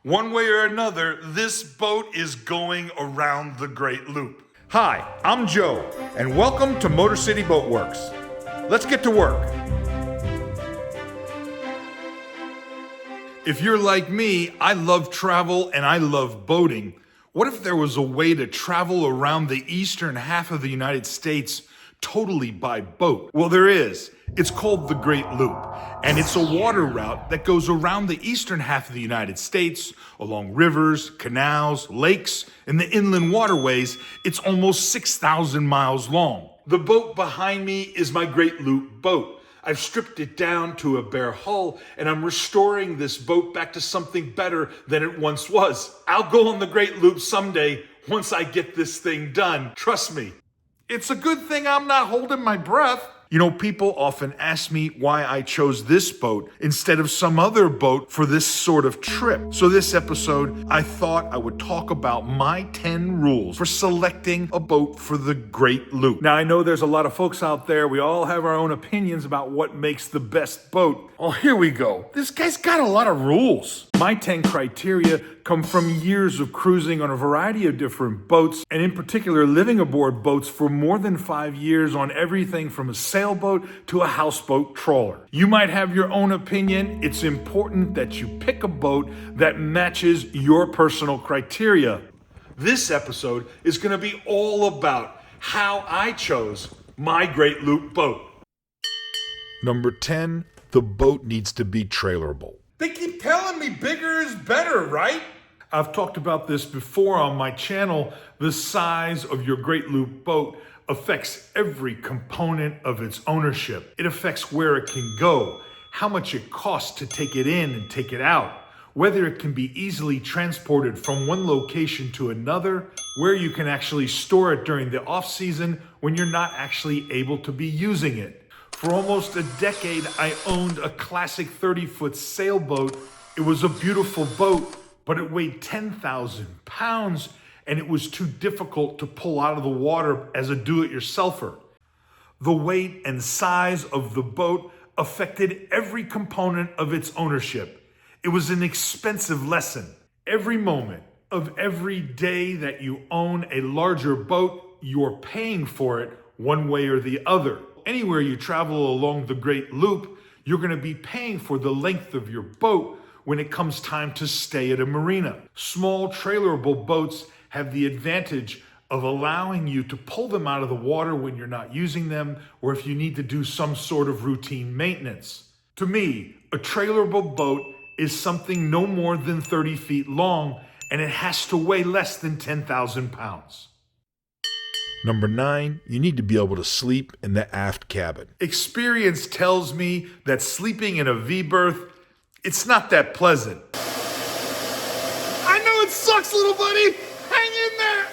One way or another, this boat is going around the Great Loop. Hi, I'm Joe, and welcome to Motor City Boat Werks. Let's get to work. If you're like me, I love travel and I love boating. What if there was a way to travel around the eastern half of the United States totally by boat? Well, there is. It's called the Great Loop, and it's a water route that goes around the eastern half of the United States, along rivers, canals, lakes, and the inland waterways. It's almost 6,000 miles long. The boat behind me is my Great Loop boat. I've stripped it down to a bare hull, and I'm restoring this boat back to something better than it once was. I'll go on the Great Loop someday once I get this thing done. Trust me. It's a good thing I'm not holding my breath. You know, people often ask me why I chose this boat instead of some other boat for this sort of trip. So this episode, I thought I would talk about my 10 rules for selecting a boat for the Great Loop. Now, I know there's a lot of folks out there. We all have our own opinions about what makes the best boat. Oh, here we go. This guy's got a lot of rules. My 10 criteria come from years of cruising on a variety of different boats, and in particular living aboard boats for more than 5 years on everything from a sailboat to a houseboat trawler. You might have your own opinion. It's important that you pick a boat that matches your personal criteria. This episode is going to be all about how I chose my Great Loop boat. Number 10, the boat needs to be trailerable. They keep telling me bigger is better, right? I've talked about this before on my channel. The size of your Great Loop boat affects every component of its ownership. It affects where it can go, how much it costs to take it in and take it out, whether it can be easily transported from one location to another, where you can actually store it during the off-season when you're not actually able to be using it. For almost a decade, I owned a classic 30-foot sailboat. It was a beautiful boat, but it weighed 10,000 pounds, and it was too difficult to pull out of the water as a do-it-yourselfer. The weight and size of the boat affected every component of its ownership. It was an expensive lesson. Every moment of every day that you own a larger boat, you're paying for it one way or the other. Anywhere you travel along the Great Loop, you're going to be paying for the length of your boat when it comes time to stay at a marina. Small trailerable boats have the advantage of allowing you to pull them out of the water when you're not using them, or if you need to do some sort of routine maintenance. To me, a trailerable boat is something no more than 30 feet long, and it has to weigh less than 10,000 pounds. Number 9, you need to be able to sleep in the aft cabin. Experience tells me that sleeping in a V-berth, it's not that pleasant. I know it sucks, little buddy. Hang in there.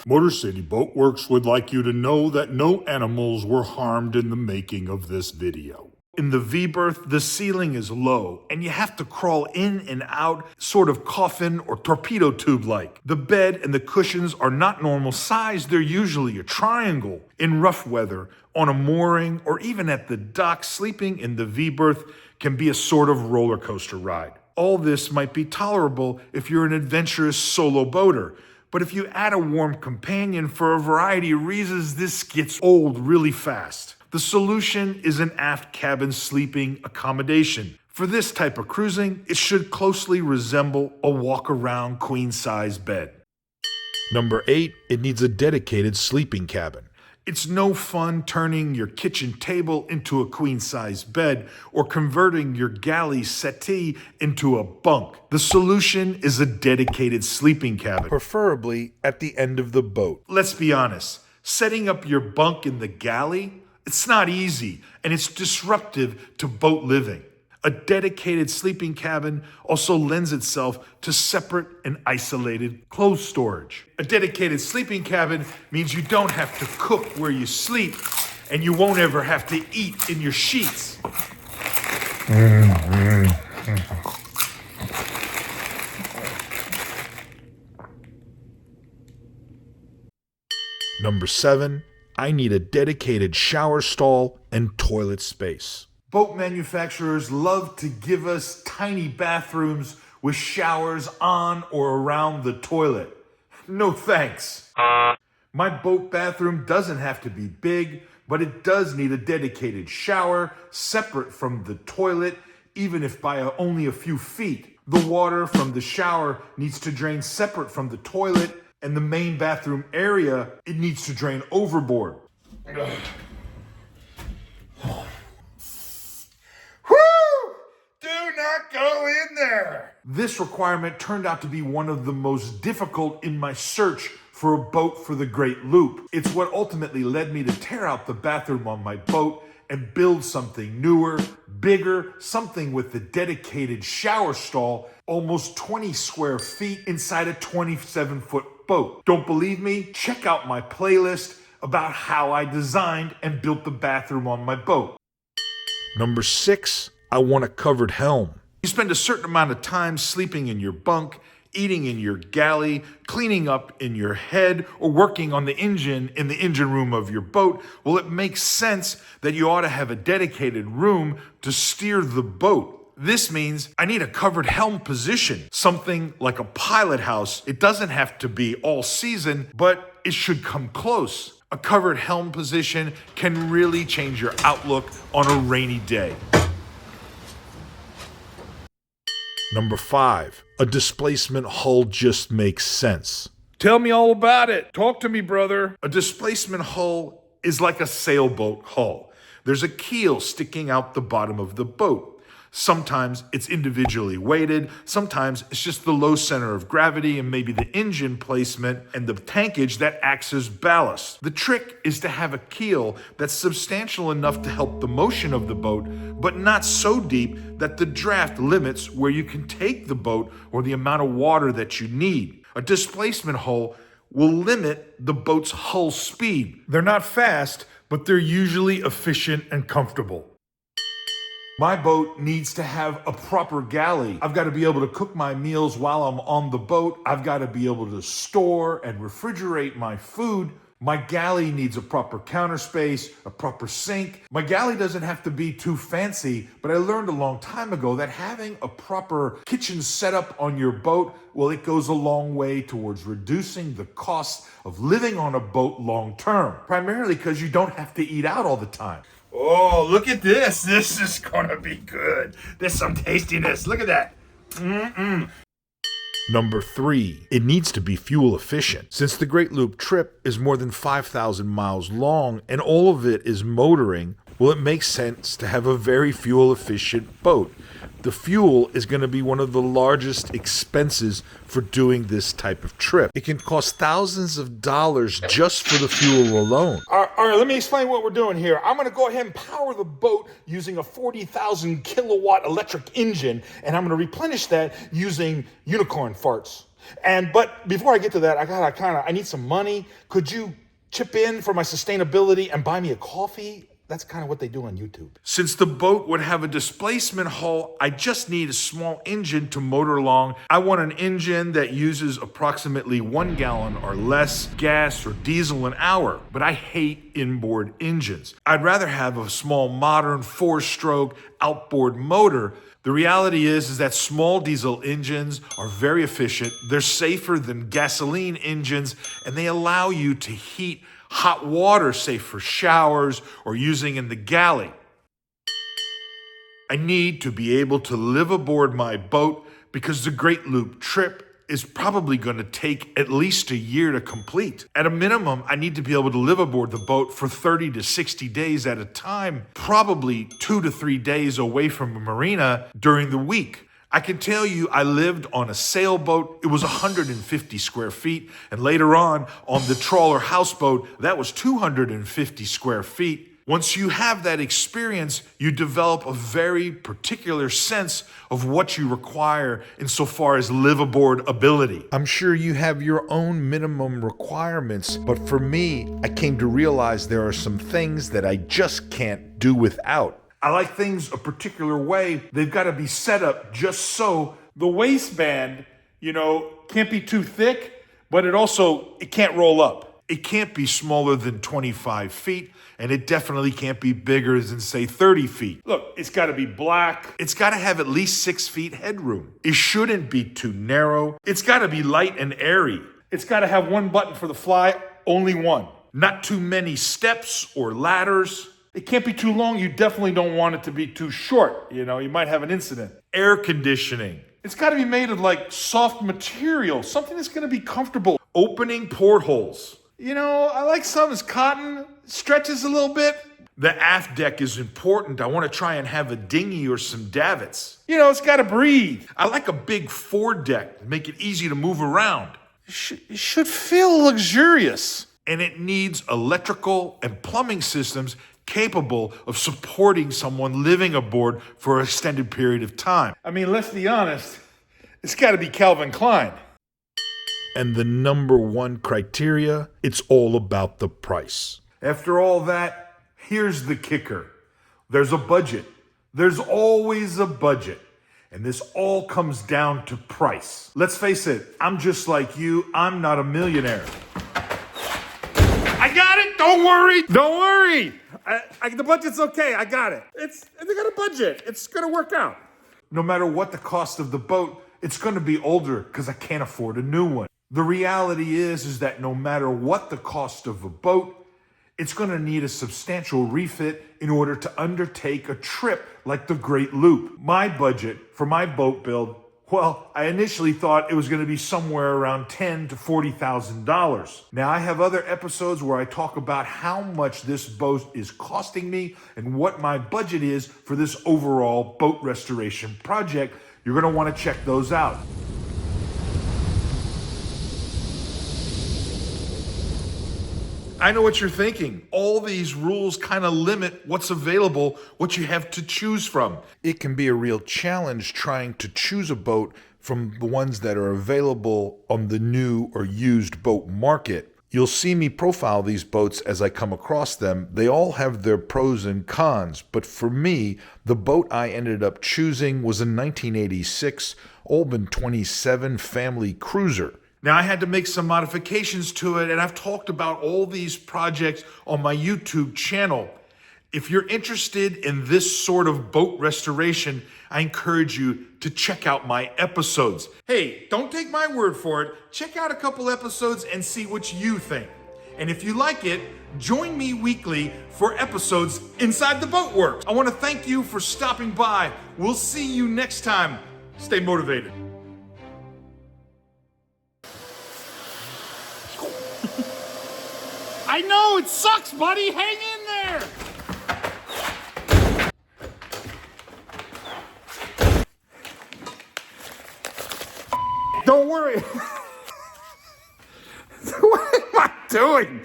Motor City Boat Werks would like you to know that no animals were harmed in the making of this video. In the V-berth, the ceiling is low, and you have to crawl in and out, sort of coffin or torpedo tube-like. The bed and the cushions are not normal size. They're usually a triangle. In rough weather, on a mooring, or even at the dock, sleeping in the V-berth can be a sort of roller coaster ride. All this might be tolerable if you're an adventurous solo boater, but if you add a warm companion for a variety of reasons, this gets old really fast. The solution is an aft cabin sleeping accommodation. For this type of cruising, it should closely resemble a walk-around queen-size bed. Number 8, it needs a dedicated sleeping cabin. It's no fun turning your kitchen table into a queen-size bed or converting your galley settee into a bunk. The solution is a dedicated sleeping cabin, preferably at the end of the boat. Let's be honest, setting up your bunk in the galley, it's not easy, and it's disruptive to boat living. A dedicated sleeping cabin also lends itself to separate and isolated clothes storage. A dedicated sleeping cabin means you don't have to cook where you sleep, and you won't ever have to eat in your sheets. Number 7, I need a dedicated shower stall and toilet space. Boat manufacturers love to give us tiny bathrooms with showers on or around the toilet. No thanks. My boat bathroom doesn't have to be big, but it does need a dedicated shower separate from the toilet, even if by only a few feet. The water from the shower needs to drain separate from the toilet, and the main bathroom area, it needs to drain overboard. Woo! Do not go in there! This requirement turned out to be one of the most difficult in my search for a boat for the Great Loop. It's what ultimately led me to tear out the bathroom on my boat and build something newer, bigger, something with a dedicated shower stall, almost 20 square feet inside a 27-foot boat. Don't believe me? Check out my playlist about how I designed and built the bathroom on my boat. Number 6, I want a covered helm. You spend a certain amount of time sleeping in your bunk, eating in your galley, cleaning up in your head, or working on the engine in the engine room of your boat. Well, it makes sense that you ought to have a dedicated room to steer the boat. This means I need a covered helm position, something like a pilot house. It doesn't have to be all season, but it should come close. A covered helm position can really change your outlook on a rainy day. Number 5, a displacement hull just makes sense. Tell me all about it. Talk to me, brother. A displacement hull is like a sailboat hull. There's a keel sticking out the bottom of the boat. Sometimes it's individually weighted. Sometimes it's just the low center of gravity and maybe the engine placement and the tankage that acts as ballast. The trick is to have a keel that's substantial enough to help the motion of the boat, but not so deep that the draft limits where you can take the boat or the amount of water that you need. A displacement hull will limit the boat's hull speed. They're not fast, but they're usually efficient and comfortable. My boat needs to have a proper galley. I've got to be able to cook my meals while I'm on the boat. I've got to be able to store and refrigerate my food. My galley needs a proper counter space, a proper sink. My galley doesn't have to be too fancy, but I learned a long time ago that having a proper kitchen setup on your boat, well, it goes a long way towards reducing the cost of living on a boat long term, primarily because you don't have to eat out all the time. Oh, look at this. This is gonna be good. There's some tastiness. Look at that. Number 3, it needs to be fuel efficient. Since the Great Loop trip is more than 5,000 miles long and all of it is motoring, well, it makes sense to have a very fuel efficient boat. The fuel is going to be one of the largest expenses for doing this type of trip. It can cost thousands of dollars just for the fuel alone. All right, let me explain what we're doing here. I'm going to go ahead and power the boat using a 40,000 kilowatt electric engine, and I'm going to replenish that using unicorn farts. But before I get to that, I need some money. Could you chip in for my sustainability and buy me a coffee? That's kind of what they do on YouTube. Since the boat would have a displacement hull, I just need a small engine to motor along. I want an engine that uses approximately 1 gallon or less gas or diesel an hour, but I hate inboard engines. I'd rather have a small modern 4-stroke outboard motor. The reality is that small diesel engines are very efficient. They're safer than gasoline engines, and they allow you to heat hot water, say for showers or using in the galley. I need to be able to live aboard my boat because the Great Loop trip is probably going to take at least a year to complete. At a minimum, I need to be able to live aboard the boat for 30 to 60 days at a time, probably 2 to 3 days away from a marina during the week. I can tell you I lived on a sailboat. It was 150 square feet. And later on the trawler houseboat, that was 250 square feet. Once you have that experience, you develop a very particular sense of what you require insofar as live aboard ability. I'm sure you have your own minimum requirements, but for me, I came to realize there are some things that I just can't do without. I like things a particular way. They've got to be set up just so the waistband, can't be too thick, but it can't roll up. It can't be smaller than 25 feet, and it definitely can't be bigger than, say, 30 feet. Look, it's got to be black. It's got to have at least 6 feet headroom. It shouldn't be too narrow. It's got to be light and airy. It's got to have one button for the fly, only one. Not too many steps or ladders. It can't be too long. You definitely don't want it to be too short. You might have an incident. Air conditioning. It's got to be made of like soft material, something that's going to be comfortable. Opening portholes. I like some as cotton, stretches a little bit. The aft deck is important. I want to try and have a dinghy or some davits. It's got to breathe. I like a big foredeck to make it easy to move around. It should feel luxurious. And it needs electrical and plumbing systems capable of supporting someone living aboard for an extended period of time. I mean, let's be honest, it's got to be Calvin Klein. And the number one criteria, it's all about the price. After all that, here's the kicker. There's a budget. There's always a budget. And this all comes down to price. Let's face it, I'm just like you. I'm not a millionaire. I got it. Don't worry. Don't worry. The budget's okay. I got it. They got a budget. It's going to work out. No matter what the cost of the boat, it's going to be older because I can't afford a new one. The reality is that no matter what the cost of a boat, it's going to need a substantial refit in order to undertake a trip like the Great Loop. My budget for my boat build, well, I initially thought it was going to be somewhere around $10,000 to $40,000. Now, I have other episodes where I talk about how much this boat is costing me and what my budget is for this overall boat restoration project. You're going to want to check those out. I know what you're thinking. All these rules kind of limit what's available, what you have to choose from. It can be a real challenge trying to choose a boat from the ones that are available on the new or used boat market. You'll see me profile these boats as I come across them. They all have their pros and cons, but for me, the boat I ended up choosing was a 1986 Olbin 27 family cruiser. Now, I had to make some modifications to it, and I've talked about all these projects on my YouTube channel. If you're interested in this sort of boat restoration, I encourage you to check out my episodes. Hey, don't take my word for it. Check out a couple episodes and see what you think. And if you like it, join me weekly for episodes inside the Boat Works. I want to thank you for stopping by. We'll see you next time. Stay motivated. I know, it sucks, buddy. Hang in there. Don't worry. What am I doing?